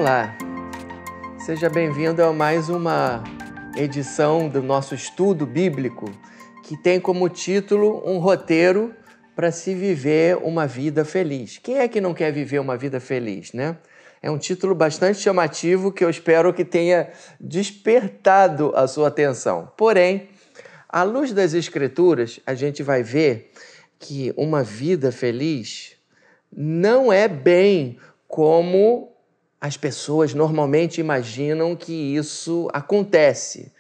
Olá, seja bem-vindo a mais uma edição do nosso estudo bíblico que tem como título um roteiro para se viver uma vida feliz. Quem é que não quer viver uma vida feliz, né? É um título bastante chamativo que eu espero que tenha despertado a sua atenção. Porém, à luz das Escrituras, a gente vai ver que uma vida feliz não é bem como as pessoas normalmente imaginam que isso acontece.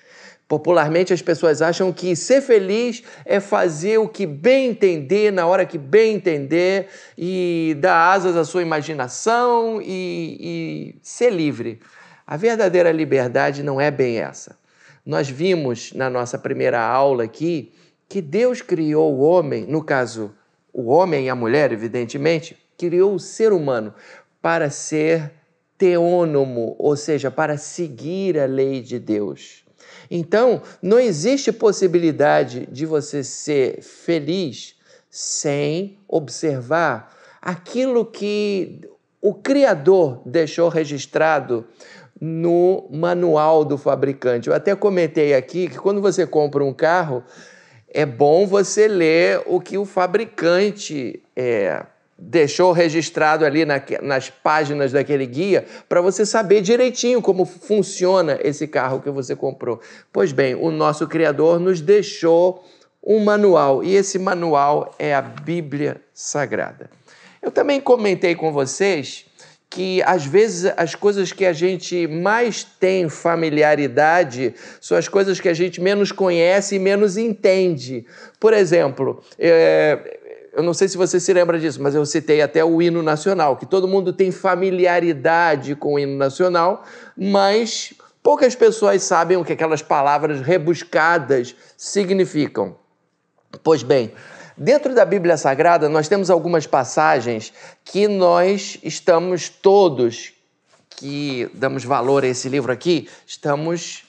Popularmente, as pessoas acham que ser feliz é fazer o que bem entender, na hora que bem entender, e dar asas à sua imaginação e ser livre. A verdadeira liberdade não é bem essa. Nós vimos na nossa primeira aula aqui que Deus criou o homem, no caso, o homem e a mulher, evidentemente, criou o ser humano para ser teônomo, ou seja, para seguir a lei de Deus. Então, não existe possibilidade de você ser feliz sem observar aquilo que o Criador deixou registrado no manual do fabricante. Eu até comentei aqui que quando você compra um carro, é bom você ler o que o fabricante deixou registrado ali nas páginas daquele guia para você saber direitinho como funciona esse carro que você comprou. Pois bem, o nosso Criador nos deixou um manual e esse manual é a Bíblia Sagrada. Eu também comentei com vocês que às vezes as coisas que a gente mais tem familiaridade são as coisas que a gente menos conhece e menos entende. Por exemplo, eu não sei se você se lembra disso, mas eu citei até o hino nacional, que todo mundo tem familiaridade com o hino nacional, mas poucas pessoas sabem o que aquelas palavras rebuscadas significam. Pois bem, dentro da Bíblia Sagrada, nós temos algumas passagens que nós estamos todos, que damos valor a esse livro aqui, estamos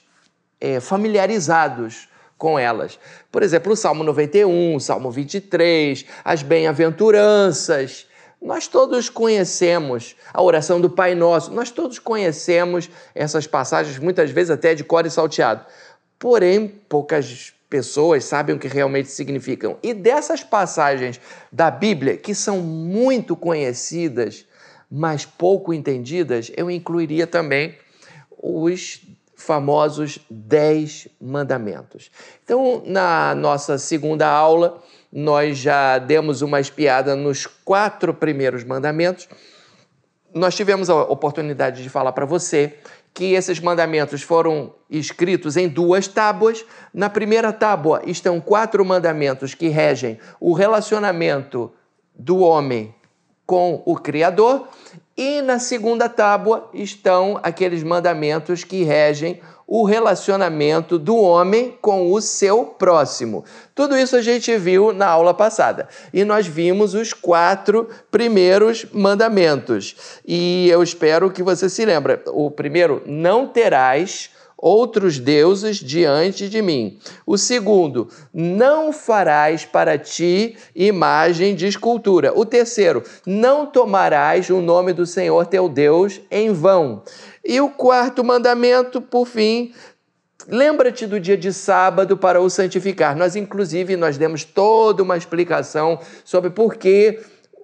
familiarizados com elas. Por exemplo, o Salmo 91, o Salmo 23, as bem-aventuranças. Nós todos conhecemos a oração do Pai Nosso, nós todos conhecemos essas passagens, muitas vezes até de cor e salteado. Porém, poucas pessoas sabem o que realmente significam. E dessas passagens da Bíblia, que são muito conhecidas, mas pouco entendidas, eu incluiria também os famosos 10 mandamentos. Então, na nossa segunda aula, nós já demos uma espiada nos 4 primeiros mandamentos. Nós tivemos a oportunidade de falar para você que esses mandamentos foram escritos em 2 tábuas. Na primeira tábua estão 4 mandamentos que regem o relacionamento do homem com o Criador, e na segunda tábua estão aqueles mandamentos que regem o relacionamento do homem com o seu próximo. Tudo isso a gente viu na aula passada. E nós vimos os 4 primeiros mandamentos. E eu espero que você se lembre. O primeiro, não terás outros deuses diante de mim. O segundo, não farás para ti imagem de escultura. O terceiro, não tomarás o nome do Senhor teu Deus em vão. E o 4º mandamento, por fim, lembra-te do dia de sábado para o santificar. Nós demos toda uma explicação sobre por que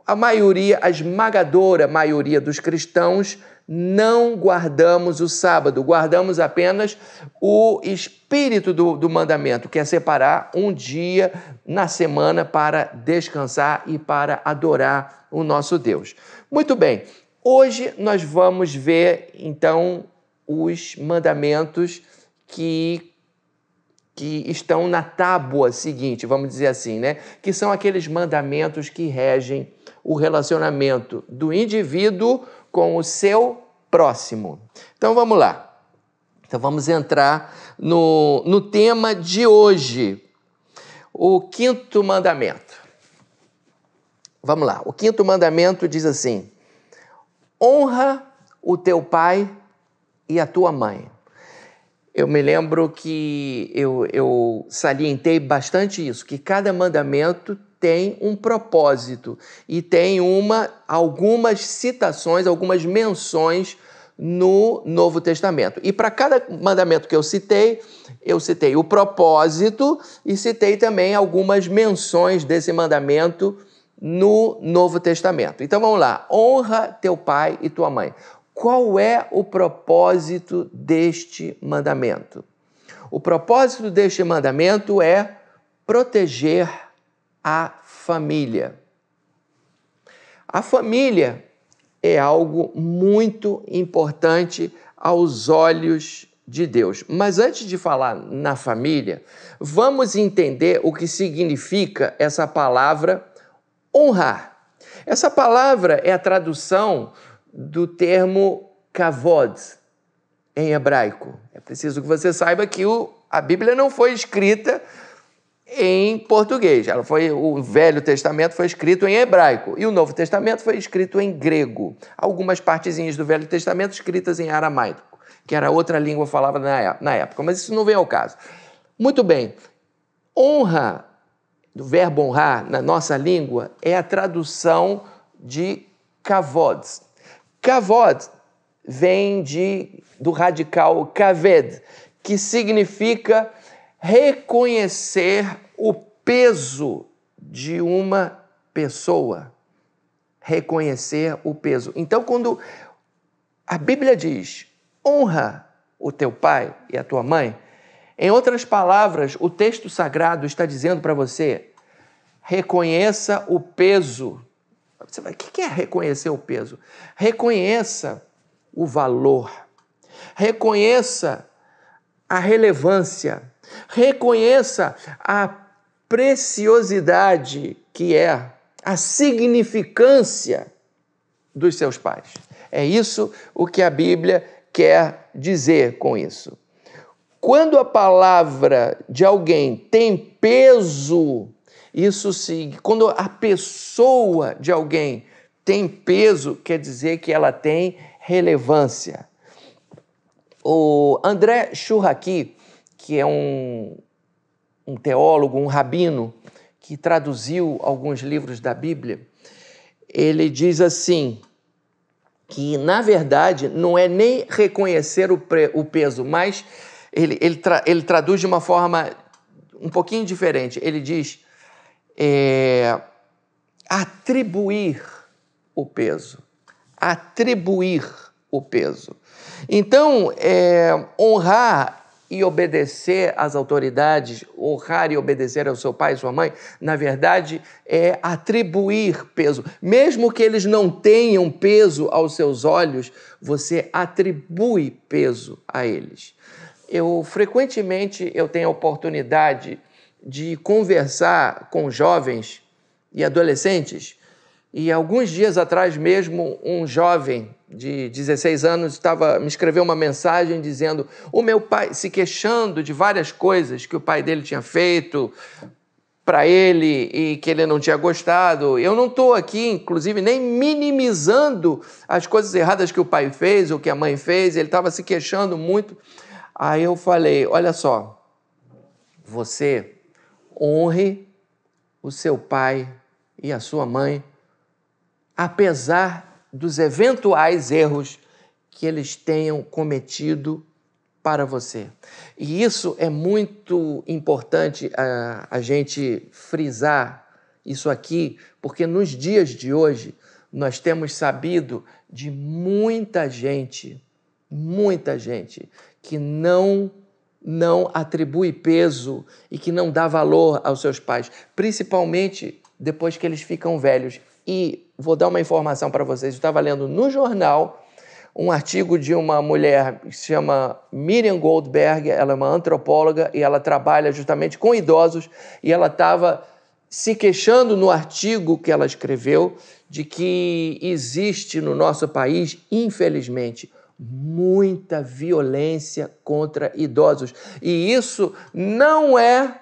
a esmagadora maioria dos cristãos não guardamos o sábado, guardamos apenas o espírito do mandamento, que é separar um dia na semana para descansar e para adorar o nosso Deus. Muito bem, hoje nós vamos ver, então, os mandamentos que estão na tábua seguinte, vamos dizer assim, né? Que são aqueles mandamentos que regem o relacionamento do indivíduo com o seu próximo. Então vamos lá. Então vamos entrar no tema de hoje, o 5º mandamento. Vamos lá. O 5º mandamento diz assim: honra o teu pai e a tua mãe. Eu me lembro que eu salientei bastante isso, que cada mandamento tem um propósito e tem algumas citações, algumas menções no Novo Testamento. E para cada mandamento que eu citei o propósito e citei também algumas menções desse mandamento no Novo Testamento. Então vamos lá. Honra teu pai e tua mãe. Qual é o propósito deste mandamento? O propósito deste mandamento é proteger a família. A família é algo muito importante aos olhos de Deus. Mas antes de falar na família, vamos entender o que significa essa palavra honrar. Essa palavra é a tradução do termo kavod em hebraico. É preciso que você saiba que a Bíblia não foi escrita em português. O Velho Testamento foi escrito em hebraico e o Novo Testamento foi escrito em grego. Algumas partezinhas do Velho Testamento escritas em aramaico, que era outra língua falada na época, mas isso não vem ao caso. Muito bem. Honra, do verbo honrar, na nossa língua, é a tradução de kavod. Kavod vem do radical kaved, que significa reconhecer o peso de uma pessoa. Reconhecer o peso. Então, quando a Bíblia diz honra o teu pai e a tua mãe, em outras palavras, o texto sagrado está dizendo para você: reconheça o peso. Você vai, o que é reconhecer o peso? Reconheça o valor. Reconheça a relevância. Reconheça a preciosidade que é a significância dos seus pais. É isso o que a Bíblia quer dizer com isso. Quando a palavra de alguém tem peso, quando a pessoa de alguém tem peso, quer dizer que ela tem relevância. O André Churraqui, que é um teólogo, um rabino, que traduziu alguns livros da Bíblia, ele diz assim, que na verdade não é nem reconhecer o peso, mas ele traduz de uma forma um pouquinho diferente. Ele diz atribuir o peso. Atribuir o peso. Então, honrar e obedecer às autoridades, honrar e obedecer ao seu pai e sua mãe, na verdade, é atribuir peso. Mesmo que eles não tenham peso aos seus olhos, você atribui peso a eles. Frequentemente, eu tenho a oportunidade de conversar com jovens e adolescentes, e alguns dias atrás mesmo, um jovem de 16 anos me escreveu uma mensagem dizendo o meu pai, se queixando de várias coisas que o pai dele tinha feito para ele e que ele não tinha gostado. Eu não estou aqui, inclusive, nem minimizando as coisas erradas que o pai fez ou que a mãe fez, ele estava se queixando muito. Aí eu falei, olha só, você honre o seu pai e a sua mãe, apesar dos eventuais erros que eles tenham cometido para você. E isso é muito importante a gente frisar isso aqui, porque nos dias de hoje nós temos sabido de muita gente que não atribui peso e que não dá valor aos seus pais, principalmente depois que eles ficam velhos. E vou dar uma informação para vocês. Eu estava lendo no jornal um artigo de uma mulher que se chama Miriam Goldberg, ela é uma antropóloga e ela trabalha justamente com idosos, e ela estava se queixando no artigo que ela escreveu de que existe no nosso país, infelizmente, muita violência contra idosos. E isso não é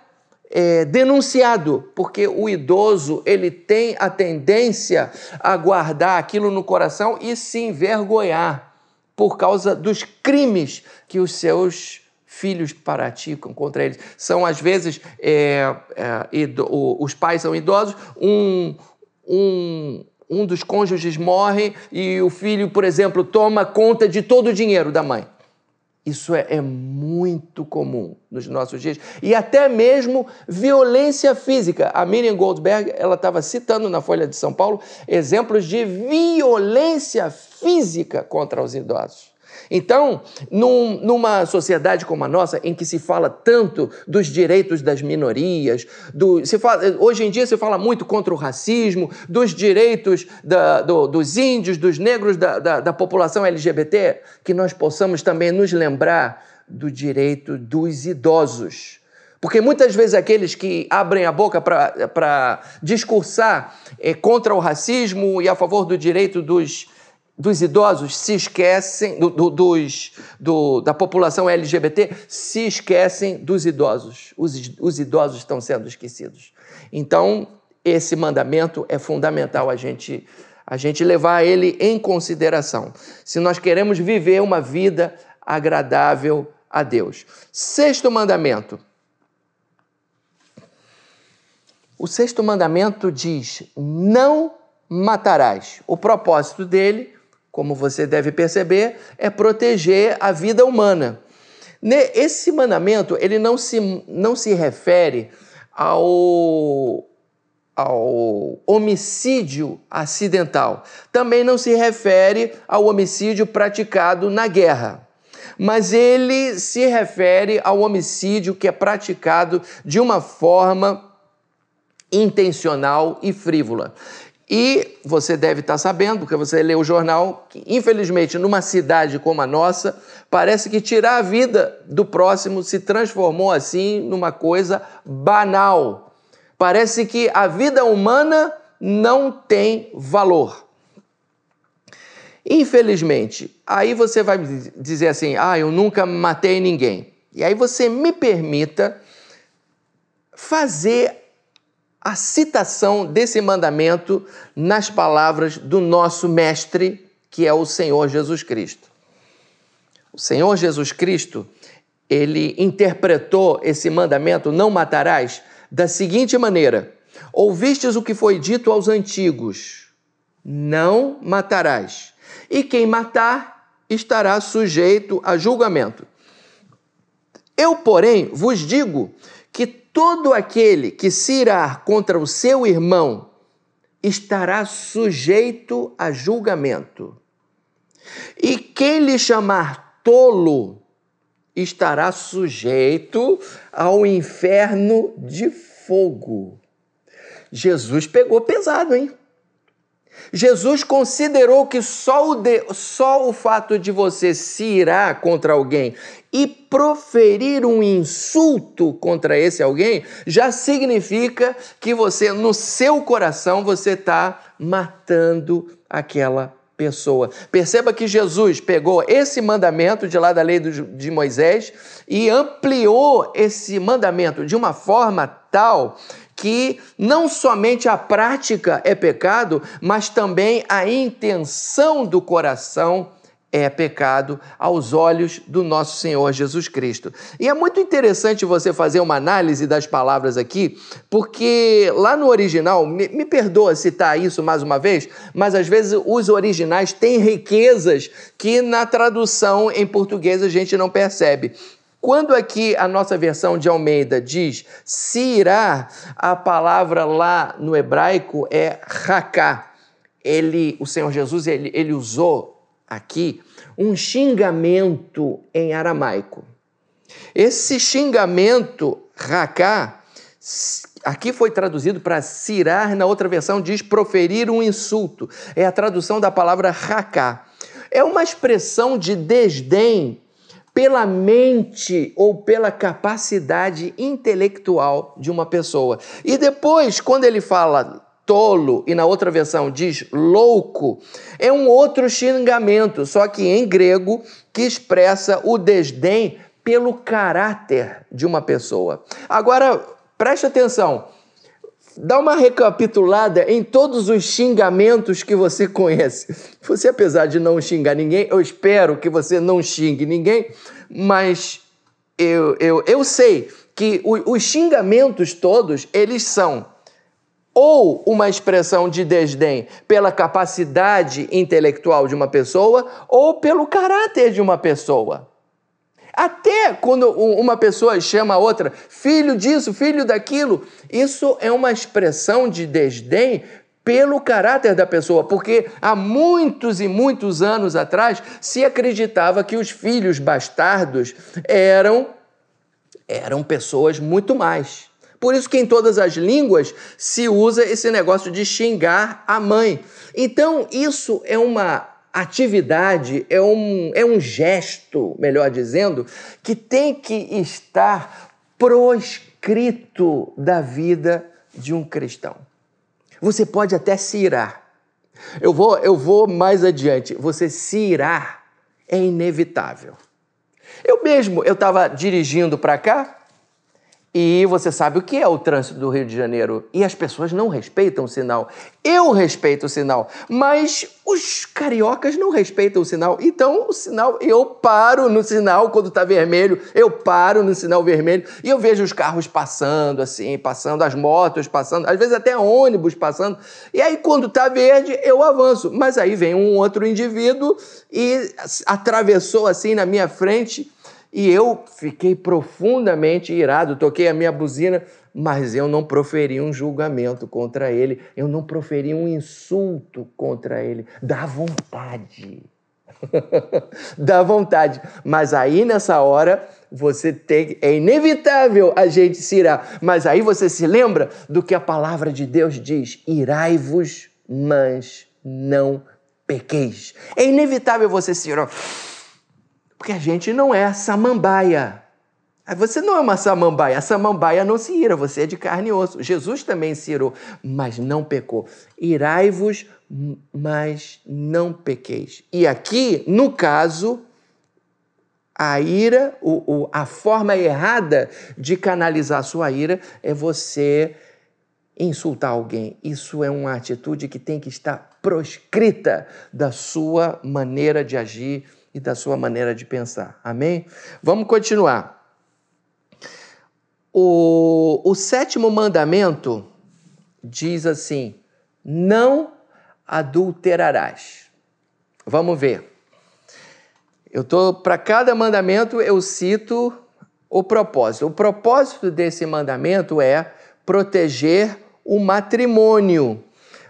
denunciado, porque o idoso ele tem a tendência a guardar aquilo no coração e se envergonhar por causa dos crimes que os seus filhos praticam contra eles. São, às vezes, os pais são idosos, um um dos cônjuges morre e o filho, por exemplo, toma conta de todo o dinheiro da mãe. Isso é muito comum nos nossos dias. E até mesmo violência física. A Miriam Goldberg, ela estava citando na Folha de São Paulo exemplos de violência física contra os idosos. Então, numa sociedade como a nossa, em que se fala tanto dos direitos das minorias, hoje em dia se fala muito contra o racismo, dos direitos dos índios, dos negros, da população LGBT, que nós possamos também nos lembrar do direito dos idosos. Porque muitas vezes aqueles que abrem a boca para discursar contra o racismo e a favor do direito dos idosos se esquecem, da população LGBT, se esquecem dos idosos. Os idosos estão sendo esquecidos. Então, esse mandamento é fundamental a gente levar ele em consideração, se nós queremos viver uma vida agradável a Deus. Sexto mandamento. O sexto mandamento diz: não matarás. O propósito dele, como você deve perceber, é proteger a vida humana. Esse mandamento ele não se refere ao homicídio acidental. Também não se refere ao homicídio praticado na guerra. Mas ele se refere ao homicídio que é praticado de uma forma intencional e frívola. E você deve estar sabendo, porque você lê o jornal, que infelizmente numa cidade como a nossa, parece que tirar a vida do próximo se transformou assim numa coisa banal. Parece que a vida humana não tem valor. Infelizmente, aí você vai dizer assim: eu nunca matei ninguém. E aí você me permita fazer a citação desse mandamento nas palavras do nosso mestre, que é o Senhor Jesus Cristo. O Senhor Jesus Cristo, ele interpretou esse mandamento, não matarás, da seguinte maneira: ouvistes o que foi dito aos antigos, não matarás, e quem matar estará sujeito a julgamento. Eu, porém, vos digo que todo aquele que se irar contra o seu irmão estará sujeito a julgamento. E quem lhe chamar tolo estará sujeito ao inferno de fogo. Jesus pegou pesado, hein? Jesus considerou que só o fato de você se irar contra alguém e proferir um insulto contra esse alguém já significa que você, no seu coração, você está matando aquela pessoa. Perceba que Jesus pegou esse mandamento de lá da lei de Moisés e ampliou esse mandamento de uma forma tal que não somente a prática é pecado, mas também a intenção do coração é pecado aos olhos do nosso Senhor Jesus Cristo. E é muito interessante você fazer uma análise das palavras aqui, porque lá no original, me perdoa citar isso mais uma vez, mas às vezes os originais têm riquezas que na tradução em português a gente não percebe. Quando aqui a nossa versão de Almeida diz se irar, a palavra lá no hebraico é raká. O Senhor Jesus ele usou aqui um xingamento em aramaico. Esse xingamento raká, aqui foi traduzido para se irar, na outra versão diz proferir um insulto. É a tradução da palavra raká. É uma expressão de desdém pela mente ou pela capacidade intelectual de uma pessoa. E depois, quando ele fala tolo e na outra versão diz louco, é um outro xingamento, só que em grego, que expressa o desdém pelo caráter de uma pessoa. Agora, preste atenção. Dá uma recapitulada em todos os xingamentos que você conhece. Você, apesar de não xingar ninguém, eu espero que você não xingue ninguém, mas eu sei que os xingamentos todos, eles são ou uma expressão de desdém pela capacidade intelectual de uma pessoa ou pelo caráter de uma pessoa. Até quando uma pessoa chama a outra filho disso, filho daquilo, isso é uma expressão de desdém pelo caráter da pessoa, porque há muitos e muitos anos atrás se acreditava que os filhos bastardos eram pessoas muito mais. Por isso que em todas as línguas se usa esse negócio de xingar a mãe. Então, isso é uma atividade, é um gesto, melhor dizendo, que tem que estar proscrito da vida de um cristão. Você pode até se irar. Eu vou mais adiante. Você se irar é inevitável. Eu estava dirigindo para cá e você sabe o que é o trânsito do Rio de Janeiro. E as pessoas não respeitam o sinal. Eu respeito o sinal, mas os cariocas não respeitam o sinal. Então, o sinal, eu paro no sinal quando está vermelho, eu paro no sinal vermelho e eu vejo os carros passando, assim, passando, as motos passando, às vezes até ônibus passando. E aí, quando está verde, eu avanço. Mas aí vem um outro indivíduo e atravessou assim na minha frente. E eu fiquei profundamente irado, toquei a minha buzina, mas eu não proferi um julgamento contra ele, eu não proferi um insulto contra ele. Dá vontade. Dá vontade. Mas aí, nessa hora, é inevitável a gente se irar. Mas aí você se lembra do que a palavra de Deus diz: irai-vos, mas não pequeis. É inevitável você se irar. Porque a gente não é samambaia. Você não é uma samambaia. A samambaia não se ira, você é de carne e osso. Jesus também se irou, mas não pecou. Irai-vos, mas não pequeis. E aqui, no caso, a ira, a forma errada de canalizar a sua ira é você insultar alguém. Isso é uma atitude que tem que estar proscrita da sua maneira de agir e da sua maneira de pensar. Amém? Vamos continuar. O sétimo mandamento diz assim: não adulterarás. Vamos ver. Para cada mandamento eu cito o propósito. O propósito desse mandamento é proteger o matrimônio.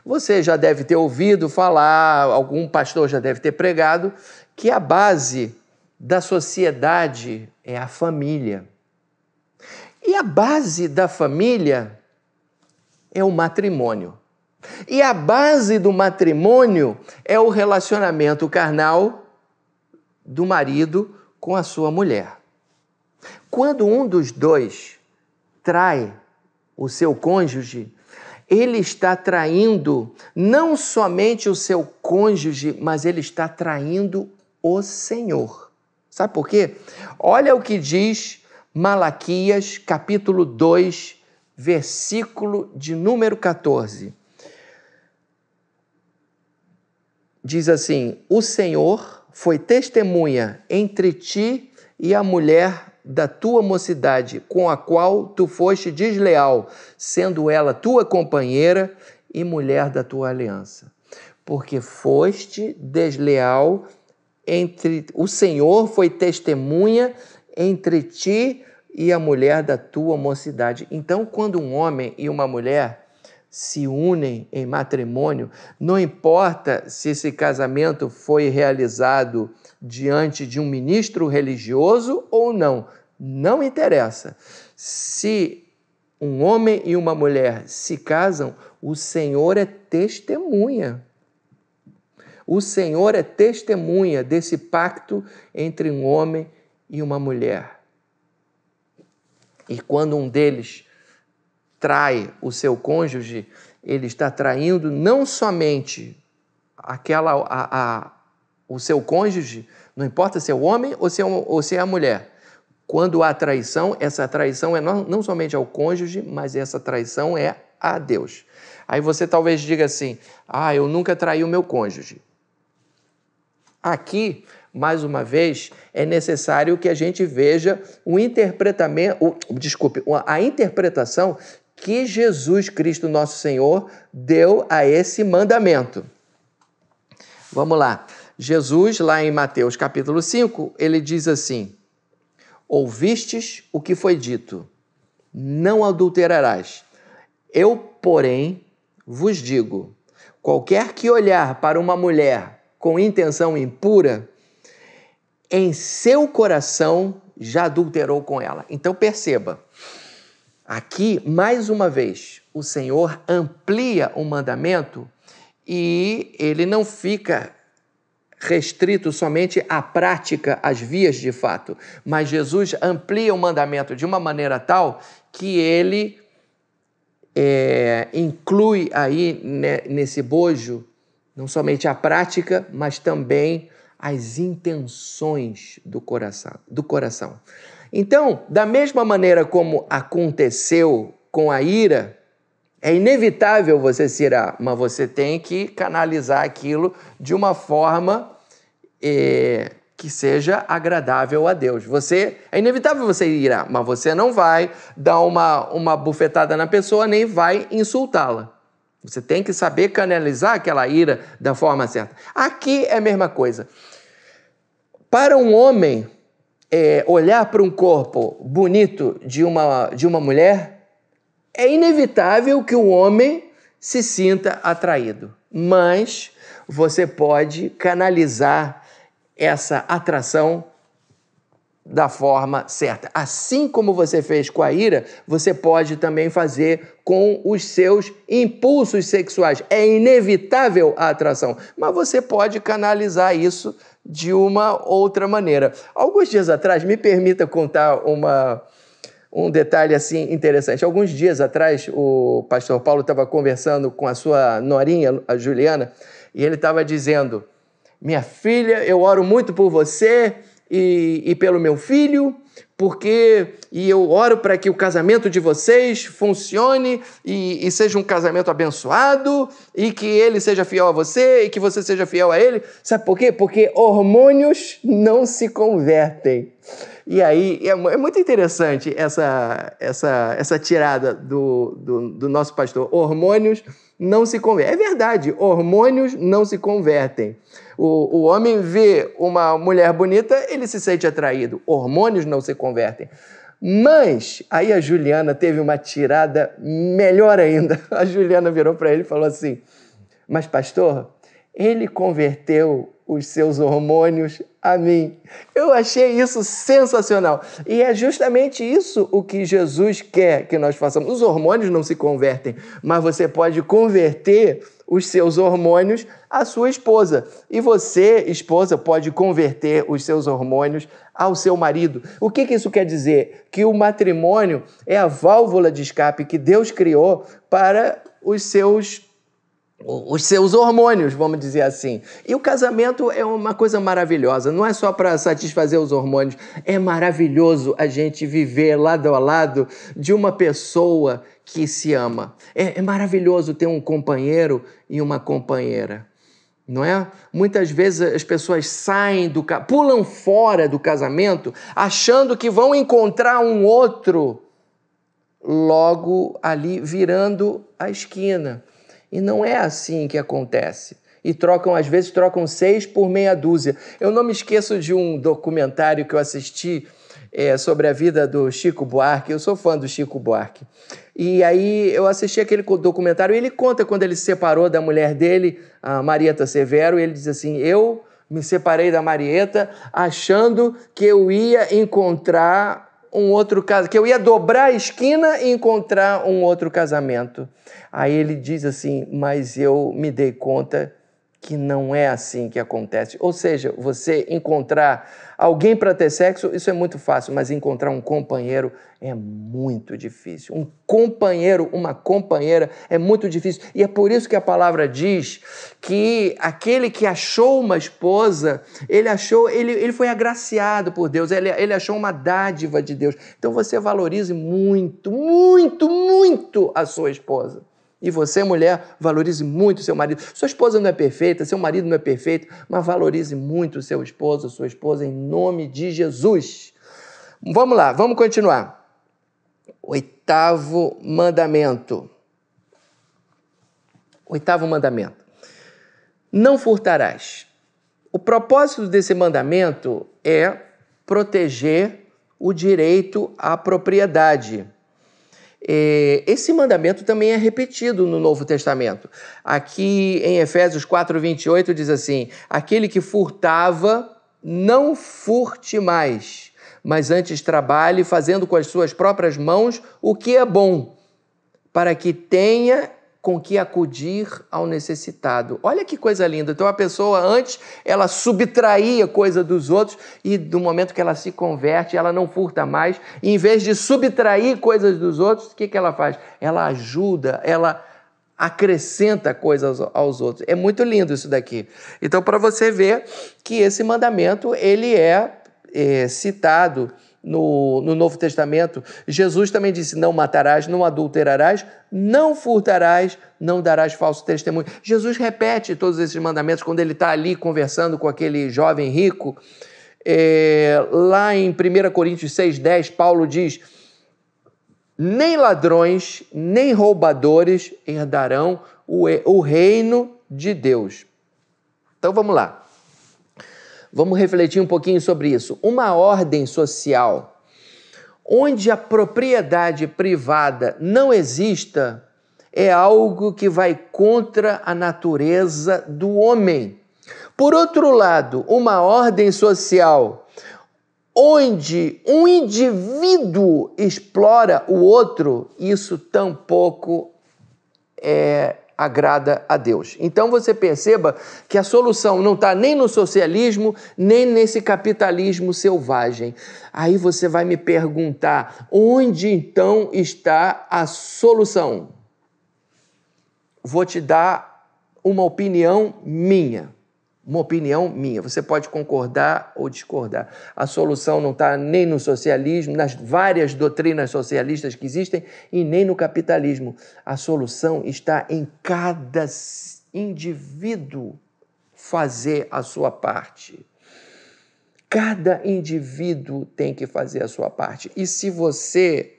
Você já deve ter ouvido falar, algum pastor já deve ter pregado, que a base da sociedade é a família. E a base da família é o matrimônio. E a base do matrimônio é o relacionamento carnal do marido com a sua mulher. Quando um dos dois trai o seu cônjuge, ele está traindo não somente o seu cônjuge, mas ele está traindo o Senhor. Sabe por quê? Olha o que diz Malaquias, capítulo 2, versículo de número 14. Diz assim: o Senhor foi testemunha entre ti e a mulher da tua mocidade, com a qual tu foste desleal, sendo ela tua companheira e mulher da tua aliança. Porque foste desleal o Senhor foi testemunha entre ti e a mulher da tua mocidade. Então, quando um homem e uma mulher se unem em matrimônio, não importa se esse casamento foi realizado diante de um ministro religioso ou não, não interessa. Se um homem e uma mulher se casam, o Senhor é testemunha. O Senhor é testemunha desse pacto entre um homem e uma mulher. E quando um deles trai o seu cônjuge, ele está traindo não somente o seu cônjuge, não importa se é o homem ou se é a mulher. Quando há traição, essa traição é não somente ao cônjuge, mas essa traição é a Deus. Aí você talvez diga assim: eu nunca traí o meu cônjuge. Aqui, mais uma vez, é necessário que a gente veja a interpretação que Jesus Cristo, nosso Senhor, deu a esse mandamento. Vamos lá. Jesus, lá em Mateus capítulo 5, ele diz assim: ouvistes o que foi dito, não adulterarás. Eu, porém, vos digo, qualquer que olhar para uma mulher com intenção impura, em seu coração já adulterou com ela. Então perceba, aqui, mais uma vez, o Senhor amplia o mandamento e ele não fica restrito somente à prática, às vias de fato, mas Jesus amplia o mandamento de uma maneira tal que ele inclui aí nesse bojo não somente a prática, mas também as intenções do coração. Então, da mesma maneira como aconteceu com a ira, é inevitável você se irar, mas você tem que canalizar aquilo de uma forma que seja agradável a Deus. É inevitável você irar, mas você não vai dar uma bufetada na pessoa, nem vai insultá-la. Você tem que saber canalizar aquela ira da forma certa. Aqui é a mesma coisa. Para um homem olhar para um corpo bonito de uma mulher, é inevitável que o homem se sinta atraído, mas você pode canalizar essa atração da forma certa. Assim como você fez com a ira, você pode também fazer com os seus impulsos sexuais. É inevitável a atração, mas você pode canalizar isso de uma outra maneira. Alguns dias atrás, me permita contar um detalhe assim interessante. Alguns dias atrás, o pastor Paulo estava conversando com a sua norinha, a Juliana, e ele estava dizendo: minha filha, eu oro muito por você e pelo meu filho, e eu oro para que o casamento de vocês funcione e seja um casamento abençoado, e que ele seja fiel a você e que você seja fiel a ele. Sabe por quê? Porque hormônios não se convertem. E aí é muito interessante essa tirada do nosso pastor. Hormônios não se convertem. É verdade, hormônios não se convertem. O homem vê uma mulher bonita, ele se sente atraído. Hormônios não se convertem. Mas aí a Juliana teve uma tirada melhor ainda. A Juliana virou para ele e falou assim: mas pastor, ele converteu os seus hormônios a mim. Eu achei isso sensacional. E é justamente isso o que Jesus quer que nós façamos. Os hormônios não se convertem, mas você pode converter os seus hormônios à sua esposa. E você, esposa, pode converter os seus hormônios ao seu marido. O que isso quer dizer? Que o matrimônio é a válvula de escape que Deus criou para os seus hormônios, vamos dizer assim. E o casamento é uma coisa maravilhosa, não é só para satisfazer os hormônios, é maravilhoso a gente viver lado a lado de uma pessoa que se ama. É maravilhoso ter um companheiro e uma companheira, não é? Muitas vezes as pessoas pulam fora do casamento achando que vão encontrar um outro logo ali virando a esquina. E não é assim que acontece. E às vezes trocam 6 por meia dúzia. Eu não me esqueço de um documentário que eu assisti sobre a vida do Chico Buarque. Eu sou fã do Chico Buarque. E aí eu assisti aquele documentário e ele conta quando ele se separou da mulher dele, a Marieta Severo, e ele diz assim: eu me separei da Marieta achando que eu ia encontrar um outro casamento, que eu ia dobrar a esquina e encontrar um outro casamento. Aí ele diz assim: mas eu me dei conta que não é assim que acontece. Ou seja, você encontrar alguém para ter sexo, isso é muito fácil, mas encontrar um companheiro é muito difícil. Um companheiro, uma companheira é muito difícil. E é por isso que a palavra diz que aquele que achou uma esposa, ele foi agraciado por Deus, ele achou uma dádiva de Deus. Então você valorize muito, muito, muito a sua esposa. E você, mulher, valorize muito seu marido. Sua esposa não é perfeita, seu marido não é perfeito, mas valorize muito o seu esposo, sua esposa, em nome de Jesus. Vamos lá, vamos continuar. oitavo mandamento. Oitavo mandamento. Não furtarás. O propósito desse mandamento é proteger o direito à propriedade. Esse mandamento também é repetido no Novo Testamento. Aqui em Efésios 4:28 diz assim: aquele que furtava, não furte mais, mas antes trabalhe fazendo com as suas próprias mãos o que é bom, para que tenha com que acudir ao necessitado. Olha que coisa linda. Então a pessoa antes, ela subtraía coisa dos outros e do momento que ela se converte, ela não furta mais. E em vez de subtrair coisas dos outros, o que ela faz? Ela ajuda, ela acrescenta coisas aos outros. É muito lindo isso daqui. Então, para você ver que esse mandamento, ele é citado no Novo Testamento. Jesus também disse: não matarás, não adulterarás, não furtarás, não darás falso testemunho. Jesus repete todos esses mandamentos quando ele está ali conversando com aquele jovem rico. Lá em 1 Coríntios 6:10, Paulo diz: nem ladrões, nem roubadores herdarão o reino de Deus. Então vamos lá. Vamos refletir um pouquinho sobre isso. Uma ordem social onde a propriedade privada não exista é algo que vai contra a natureza do homem. Por outro lado, uma ordem social onde um indivíduo explora o outro, isso tampouco agrada a Deus. Então você perceba que a solução não está nem no socialismo, nem nesse capitalismo selvagem. Aí você vai me perguntar, onde então está a solução? Vou te dar uma opinião minha. Uma opinião minha. Você pode concordar ou discordar. A solução não está nem no socialismo, nas várias doutrinas socialistas que existem, e nem no capitalismo. A solução está em cada indivíduo fazer a sua parte. Cada indivíduo tem que fazer a sua parte. E se você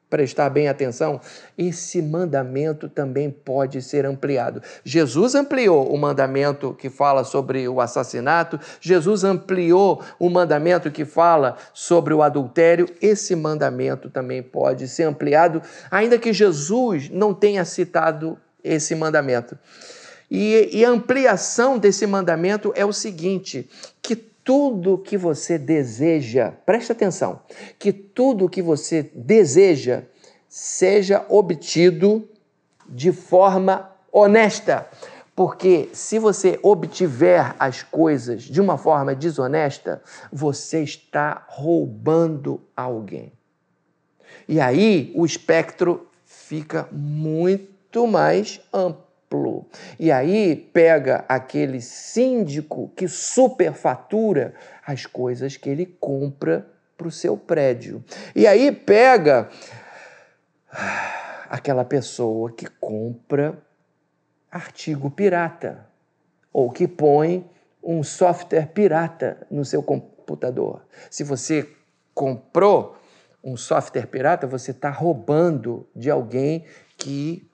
prestar bem atenção, esse mandamento também pode ser ampliado. Jesus ampliou o mandamento que fala sobre o assassinato, Jesus ampliou o mandamento que fala sobre o adultério. Esse mandamento também pode ser ampliado, ainda que Jesus não tenha citado esse mandamento. E a ampliação desse mandamento é o seguinte, que tudo que você deseja, preste atenção, que tudo que você deseja seja obtido de forma honesta. Porque se você obtiver as coisas de uma forma desonesta, você está roubando alguém. E aí o espectro fica muito mais amplo. E aí pega aquele síndico que superfatura as coisas que ele compra para o seu prédio. E aí pega aquela pessoa que compra artigo pirata ou que põe um software pirata no seu computador. Se você comprou um software pirata, você está roubando de alguém que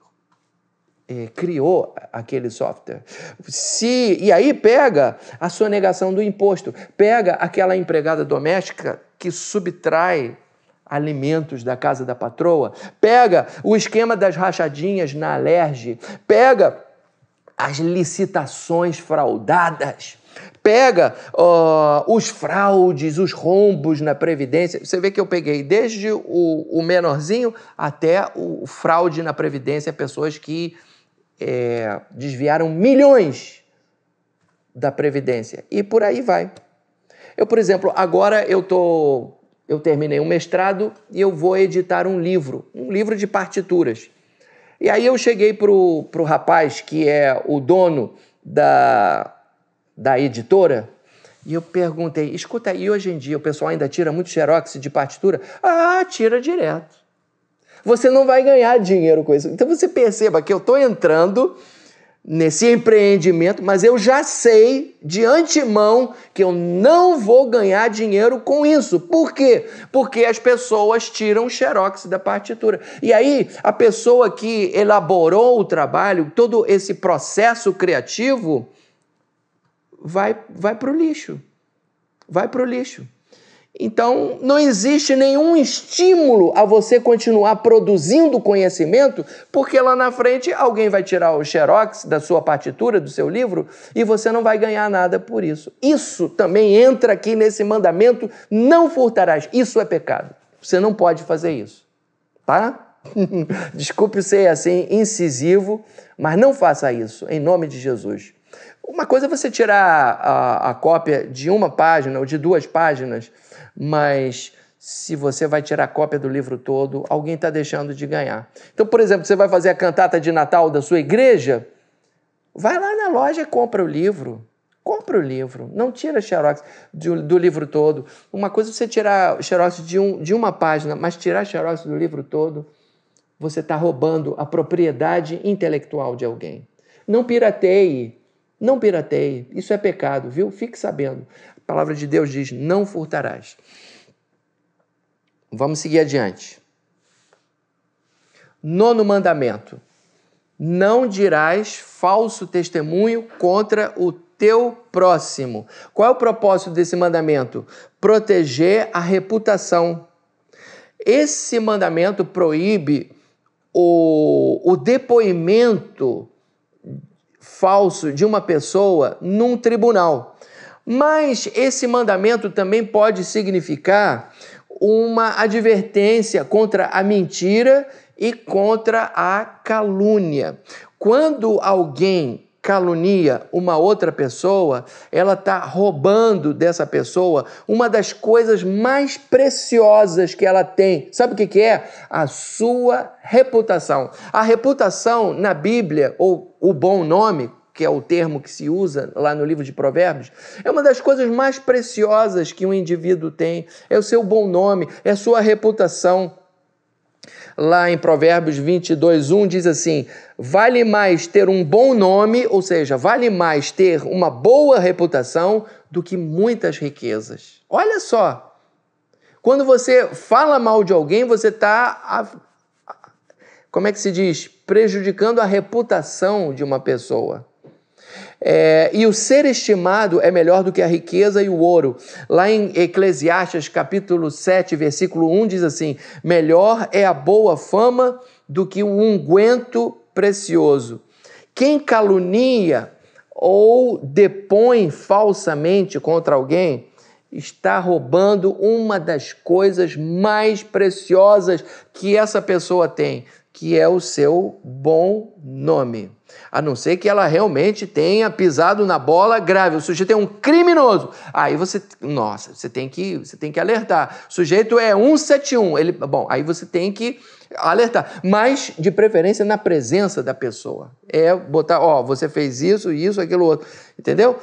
criou aquele software. E aí pega a sonegação do imposto, pega aquela empregada doméstica que subtrai alimentos da casa da patroa, pega o esquema das rachadinhas na Alerj, pega as licitações fraudadas, pega os fraudes, os rombos na Previdência. Você vê que eu peguei desde o menorzinho até o fraude na Previdência, pessoas que desviaram milhões da Previdência. E por aí vai. Eu, por exemplo, agora eu terminei um mestrado e eu vou editar um livro de partituras. E aí eu cheguei pro rapaz que é o dono da editora e eu perguntei, escuta, e hoje em dia o pessoal ainda tira muito xerox de partitura? Ah, tira direto. Você não vai ganhar dinheiro com isso. Então você perceba que eu estou entrando nesse empreendimento, mas eu já sei de antemão que eu não vou ganhar dinheiro com isso. Por quê? Porque as pessoas tiram o xerox da partitura. E aí, a pessoa que elaborou o trabalho, todo esse processo criativo, vai para o lixo. Vai para o lixo. Então, não existe nenhum estímulo a você continuar produzindo conhecimento, porque lá na frente alguém vai tirar o xerox da sua partitura, do seu livro, e você não vai ganhar nada por isso. Isso também entra aqui nesse mandamento, não furtarás. Isso é pecado. Você não pode fazer isso, tá? Desculpe ser assim incisivo, mas não faça isso, em nome de Jesus. Uma coisa é você tirar a cópia de uma página ou de 2 páginas, mas se você vai tirar a cópia do livro todo, alguém está deixando de ganhar. Então, por exemplo, você vai fazer a cantata de Natal da sua igreja, vai lá na loja e compra o livro. Compra o livro, não tira xerox do livro todo. Uma coisa é você tirar xerox de uma página, mas tirar xerox do livro todo, você está roubando a propriedade intelectual de alguém. Não pirateie. Não pirateie, isso é pecado, viu? Fique sabendo. A palavra de Deus diz, não furtarás. Vamos seguir adiante. 9º mandamento. Não dirás falso testemunho contra o teu próximo. Qual é o propósito desse mandamento? Proteger a reputação. Esse mandamento proíbe o depoimento falso de uma pessoa num tribunal. Mas esse mandamento também pode significar uma advertência contra a mentira e contra a calúnia. Quando alguém calunia uma outra pessoa, ela está roubando dessa pessoa uma das coisas mais preciosas que ela tem. Sabe o que é? A sua reputação. A reputação na Bíblia, ou o bom nome, que é o termo que se usa lá no livro de Provérbios, é uma das coisas mais preciosas que um indivíduo tem. É o seu bom nome, é a sua reputação. Lá em Provérbios 22:1 diz assim, vale mais ter um bom nome, ou seja, vale mais ter uma boa reputação do que muitas riquezas. Olha só, quando você fala mal de alguém, você está, como é que se diz? Prejudicando a reputação de uma pessoa. E o ser estimado é melhor do que a riqueza e o ouro. Lá em Eclesiastes, capítulo 7, versículo 1, diz assim, melhor é a boa fama do que o unguento precioso. Quem calunia ou depõe falsamente contra alguém, está roubando uma das coisas mais preciosas que essa pessoa tem, que é o seu bom nome. A não ser que ela realmente tenha pisado na bola grave. O sujeito é um criminoso. Aí você tem que alertar. O sujeito é 171. Aí você tem que alertar. Mas, de preferência, na presença da pessoa. É botar, você fez isso, aquilo, outro. Entendeu?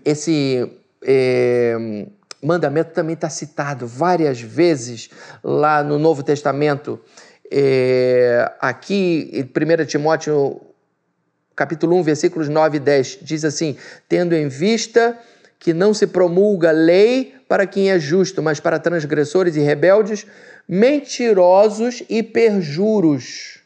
Esse mandamento também está citado várias vezes lá no Novo Testamento. Aqui em 1 Timóteo capítulo 1, versículos 9 e 10, diz assim, tendo em vista que não se promulga lei para quem é justo, mas para transgressores e rebeldes, mentirosos e perjuros,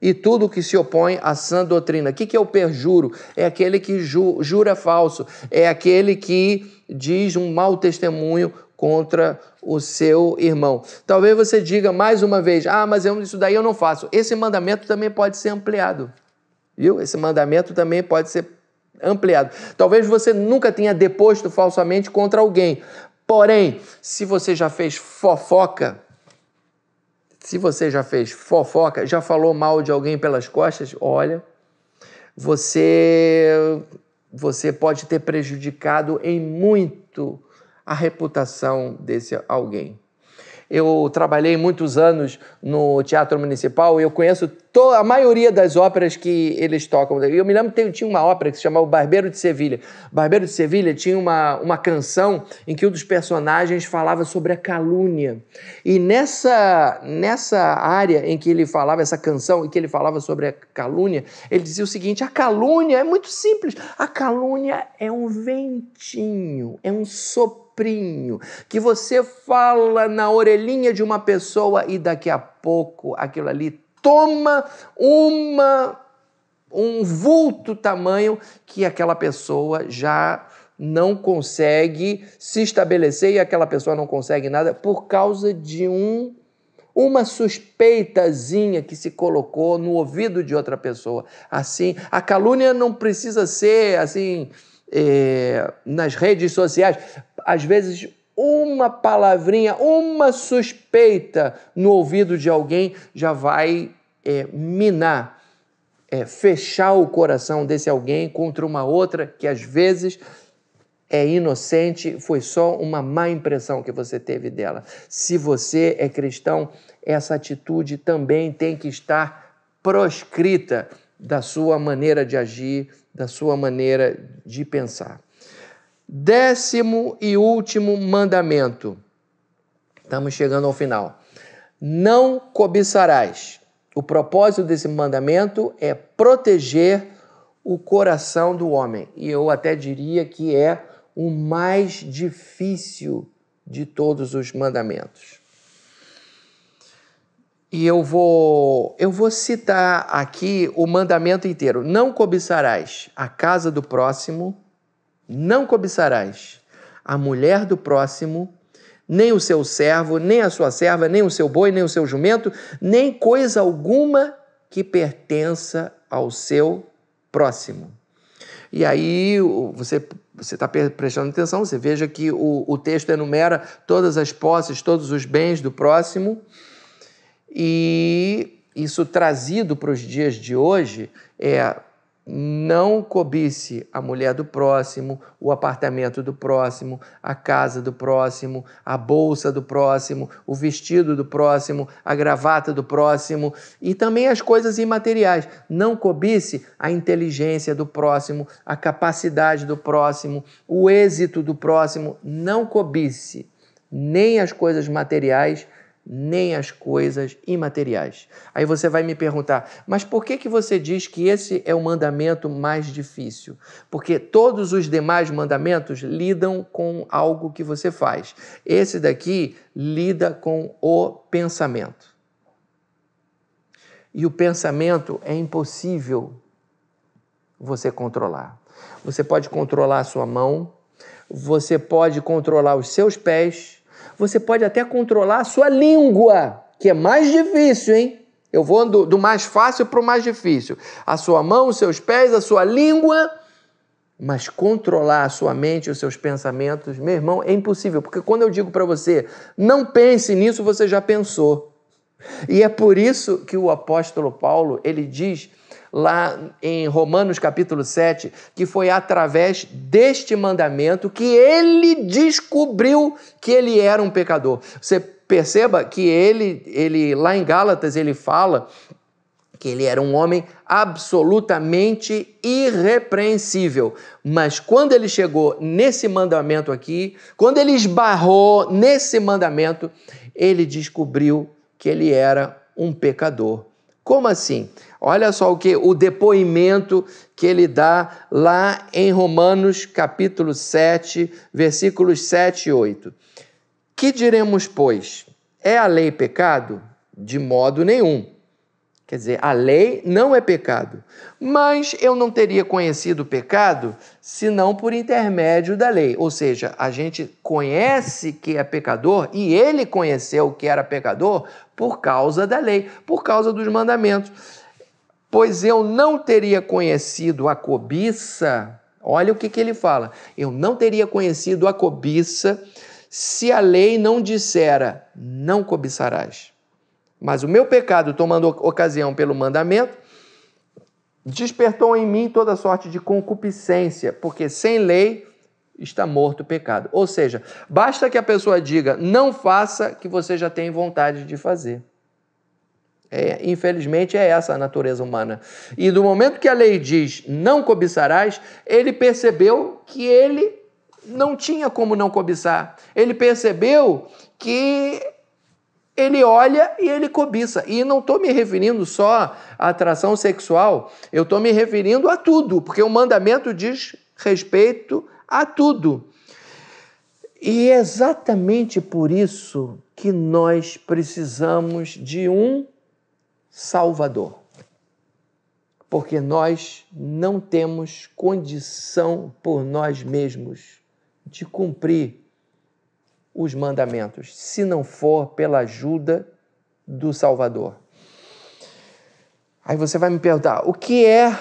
e tudo que se opõe à sã doutrina. O que é o perjuro? É aquele que jura falso, é aquele que diz um mau testemunho contra o seu irmão. Talvez você diga mais uma vez, mas isso daí eu não faço. Esse mandamento também pode ser ampliado, viu? Esse mandamento também pode ser ampliado. Talvez você nunca tenha deposto falsamente contra alguém, porém, se você já fez fofoca, já falou mal de alguém pelas costas, olha, você pode ter prejudicado em muito a reputação desse alguém. Eu trabalhei muitos anos no Teatro Municipal e eu conheço a maioria das óperas que eles tocam. Eu me lembro que tinha uma ópera que se chamava O Barbeiro de Sevilha. O Barbeiro de Sevilha tinha uma canção em que um dos personagens falava sobre a calúnia. E nessa área em que ele falava, essa canção em que ele falava sobre a calúnia, ele dizia o seguinte: a calúnia é muito simples. A calúnia é um ventinho, é um soprinho que você fala na orelhinha de uma pessoa e daqui a pouco aquilo ali toma um vulto tamanho que aquela pessoa já não consegue se estabelecer e aquela pessoa não consegue nada por causa de uma suspeitazinha que se colocou no ouvido de outra pessoa. Assim, a calúnia não precisa ser assim nas redes sociais. Às vezes, uma palavrinha, uma suspeita no ouvido de alguém já vai minar, fechar o coração desse alguém contra uma outra que às vezes é inocente, foi só uma má impressão que você teve dela. Se você é cristão, essa atitude também tem que estar proscrita da sua maneira de agir, da sua maneira de pensar. 10º e último mandamento. Estamos chegando ao final. Não cobiçarás. O propósito desse mandamento é proteger o coração do homem. E eu até diria que é o mais difícil de todos os mandamentos. E eu vou citar aqui o mandamento inteiro. Não cobiçarás a casa do próximo, não cobiçarás a mulher do próximo, nem o seu servo, nem a sua serva, nem o seu boi, nem o seu jumento, nem coisa alguma que pertença ao seu próximo. E aí você está prestando atenção, você veja que o texto enumera todas as posses, todos os bens do próximo, e isso trazido para os dias de hoje não cobice a mulher do próximo, o apartamento do próximo, a casa do próximo, a bolsa do próximo, o vestido do próximo, a gravata do próximo e também as coisas imateriais. Não cobice a inteligência do próximo, a capacidade do próximo, o êxito do próximo. Não cobice nem as coisas materiais, nem as coisas imateriais. Aí você vai me perguntar, mas por que você diz que esse é o mandamento mais difícil? Porque todos os demais mandamentos lidam com algo que você faz. Esse daqui lida com o pensamento. E o pensamento é impossível você controlar. Você pode controlar a sua mão, você pode controlar os seus pés, você pode até controlar a sua língua, que é mais difícil, hein? Eu vou do mais fácil para o mais difícil. A sua mão, os seus pés, a sua língua, mas controlar a sua mente, os seus pensamentos, meu irmão, é impossível. Porque quando eu digo para você, não pense nisso, você já pensou. E é por isso que o apóstolo Paulo, ele diz lá em Romanos capítulo 7, que foi através deste mandamento que ele descobriu que ele era um pecador. Você perceba que ele lá em Gálatas, ele fala que ele era um homem absolutamente irrepreensível. Mas quando ele chegou nesse mandamento aqui, quando ele esbarrou nesse mandamento, ele descobriu que ele era um pecador. Como assim? Olha só o depoimento que ele dá lá em Romanos capítulo 7, versículos 7 e 8. Que diremos, pois? É a lei pecado? De modo nenhum. Quer dizer, a lei não é pecado. Mas eu não teria conhecido o pecado senão por intermédio da lei. Ou seja, a gente conhece que é pecador e ele conheceu que era pecador por causa da lei, por causa dos mandamentos. Pois eu não teria conhecido a cobiça, olha o que ele fala, eu não teria conhecido a cobiça se a lei não dissera, não cobiçarás. Mas o meu pecado, tomando ocasião pelo mandamento, despertou em mim toda sorte de concupiscência, porque sem lei está morto o pecado. Ou seja, basta que a pessoa diga, não faça, que você já tem vontade de fazer. Infelizmente é essa a natureza humana. E do momento que a lei diz, não cobiçarás, ele percebeu que ele não tinha como não cobiçar. Ele percebeu que ele olha e ele cobiça. E não estou me referindo só à atração sexual, eu estou me referindo a tudo, porque o mandamento diz respeito a tudo. E é exatamente por isso que nós precisamos de um Salvador. Porque nós não temos condição por nós mesmos de cumprir os mandamentos, se não for pela ajuda do Salvador. Aí você vai me perguntar, o que é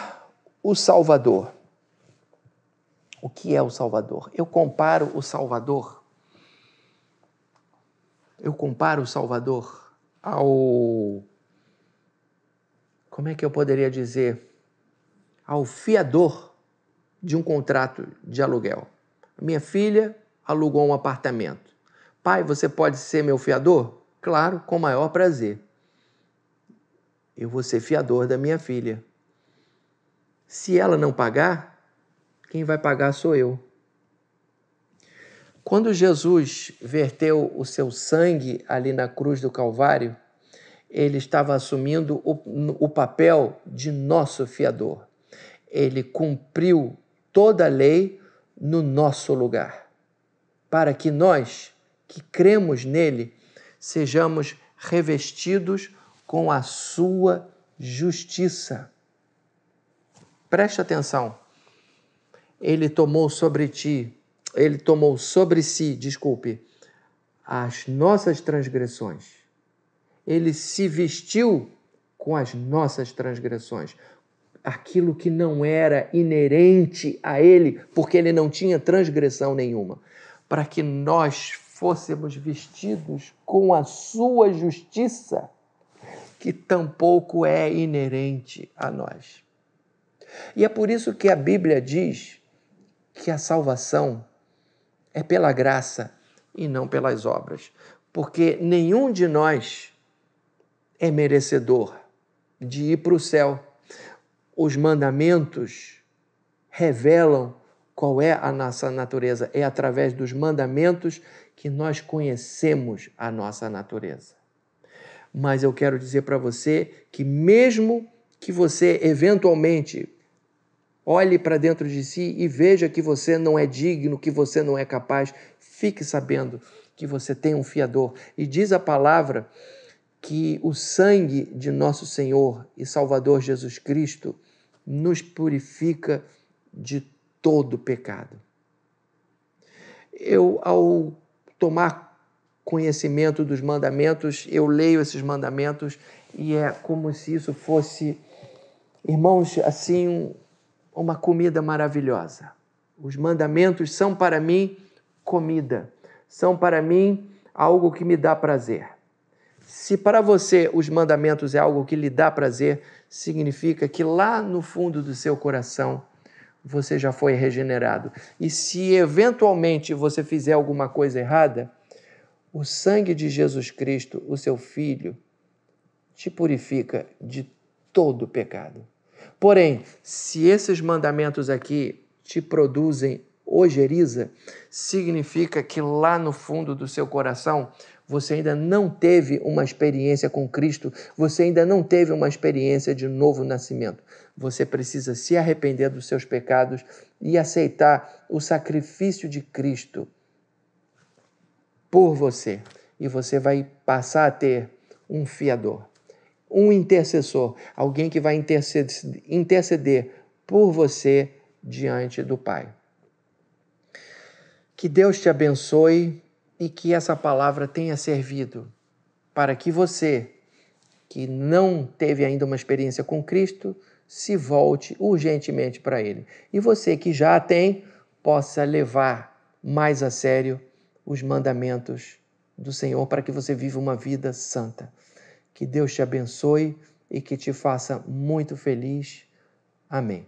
o Salvador? O que é o Salvador? Eu comparo o Salvador ao... Como é que eu poderia dizer? Ao fiador de um contrato de aluguel. Minha filha alugou um apartamento. Pai, você pode ser meu fiador? Claro, com o maior prazer. Eu vou ser fiador da minha filha. Se ela não pagar, quem vai pagar sou eu. Quando Jesus verteu o seu sangue ali na cruz do Calvário, ele estava assumindo o papel de nosso fiador. Ele cumpriu toda a lei no nosso lugar, para que nós, que cremos nele, sejamos revestidos com a sua justiça. Preste atenção. Ele tomou sobre si, as nossas transgressões. Ele se vestiu com as nossas transgressões. Aquilo que não era inerente a ele, porque ele não tinha transgressão nenhuma, para que nós fôssemos vestidos com a sua justiça, que tampouco é inerente a nós. E é por isso que a Bíblia diz que a salvação é pela graça e não pelas obras, porque nenhum de nós é merecedor de ir para o céu. Os mandamentos revelam qual é a nossa natureza. É através dos mandamentos que nós conhecemos a nossa natureza. Mas eu quero dizer para você que mesmo que você eventualmente olhe para dentro de si e veja que você não é digno, que você não é capaz, fique sabendo que você tem um fiador. E diz a palavra que o sangue de nosso Senhor e Salvador Jesus Cristo nos purifica de todo pecado. Eu, ao tomar conhecimento dos mandamentos, eu leio esses mandamentos e é como se isso fosse, irmãos, assim, uma comida maravilhosa. Os mandamentos são para mim comida, são para mim algo que me dá prazer. Se para você os mandamentos é algo que lhe dá prazer, significa que lá no fundo do seu coração você já foi regenerado. E se eventualmente você fizer alguma coisa errada, o sangue de Jesus Cristo, o seu Filho, te purifica de todo pecado. Porém, se esses mandamentos aqui te produzem ojeriza, significa que lá no fundo do seu coração você ainda não teve uma experiência com Cristo, você ainda não teve uma experiência de novo nascimento. Você precisa se arrepender dos seus pecados e aceitar o sacrifício de Cristo por você. E você vai passar a ter um fiador, um intercessor, alguém que vai interceder por você diante do Pai. Que Deus te abençoe e que essa palavra tenha servido para que você, que não teve ainda uma experiência com Cristo, se volte urgentemente para Ele. E você que já a tem, possa levar mais a sério os mandamentos do Senhor para que você viva uma vida santa. Que Deus te abençoe e que te faça muito feliz. Amém.